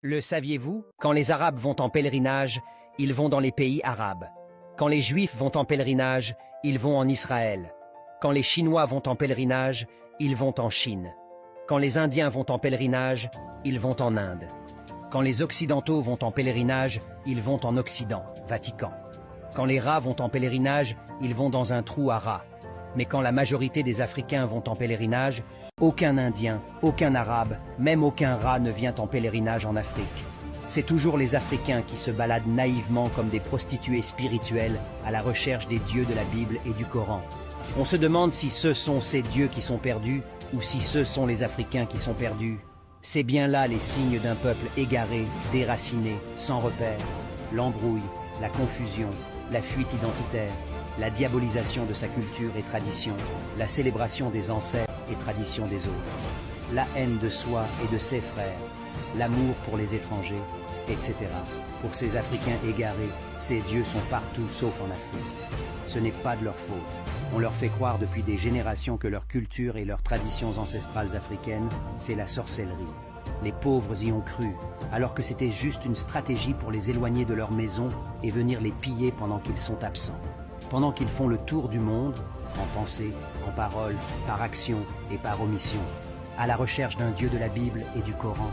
Le saviez-vous? Quand les Arabes vont en pèlerinage, ils vont dans les pays arabes. Quand les Juifs vont en pèlerinage, ils vont en Israël. Quand les Chinois vont en pèlerinage, ils vont en Chine. Quand les Indiens vont en pèlerinage, ils vont en Inde. Quand les Occidentaux vont en pèlerinage, ils vont en Occident, Vatican. Quand les rats vont en pèlerinage, ils vont dans un trou à rats. Mais quand la majorité des Africains vont en pèlerinage, aucun Indien, aucun Arabe, même aucun rat ne vient en pèlerinage en Afrique. C'est toujours les Africains qui se baladent naïvement comme des prostituées spirituelles à la recherche des dieux de la Bible et du Coran. On se demande si ce sont ces dieux qui sont perdus ou si ce sont les Africains qui sont perdus. C'est bien là les signes d'un peuple égaré, déraciné, sans repère. L'embrouille, la confusion, la fuite identitaire, la diabolisation de sa culture et tradition, la célébration des ancêtres et traditions des autres, la haine de soi et de ses frères, l'amour pour les étrangers, etc. Pour ces Africains égarés, ces dieux sont partout sauf en Afrique. Ce n'est pas de leur faute. On leur fait croire depuis des générations que leur culture et leurs traditions ancestrales africaines, c'est la sorcellerie. Les pauvres y ont cru, alors que c'était juste une stratégie pour les éloigner de leur maison et venir les piller pendant qu'ils sont absents. Pendant qu'ils font le tour du monde, en pensée, en parole, par action et par omission, à la recherche d'un Dieu de la Bible et du Coran.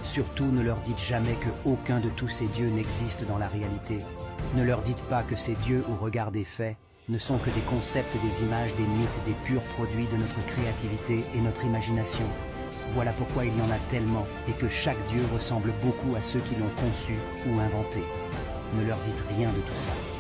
Surtout ne leur dites jamais qu'aucun de tous ces dieux n'existe dans la réalité. Ne leur dites pas que ces dieux au regard des faits ne sont que des concepts, des images, des mythes, des purs produits de notre créativité et notre imagination. Voilà pourquoi il y en a tellement et que chaque dieu ressemble beaucoup à ceux qui l'ont conçu ou inventé. Ne leur dites rien de tout ça.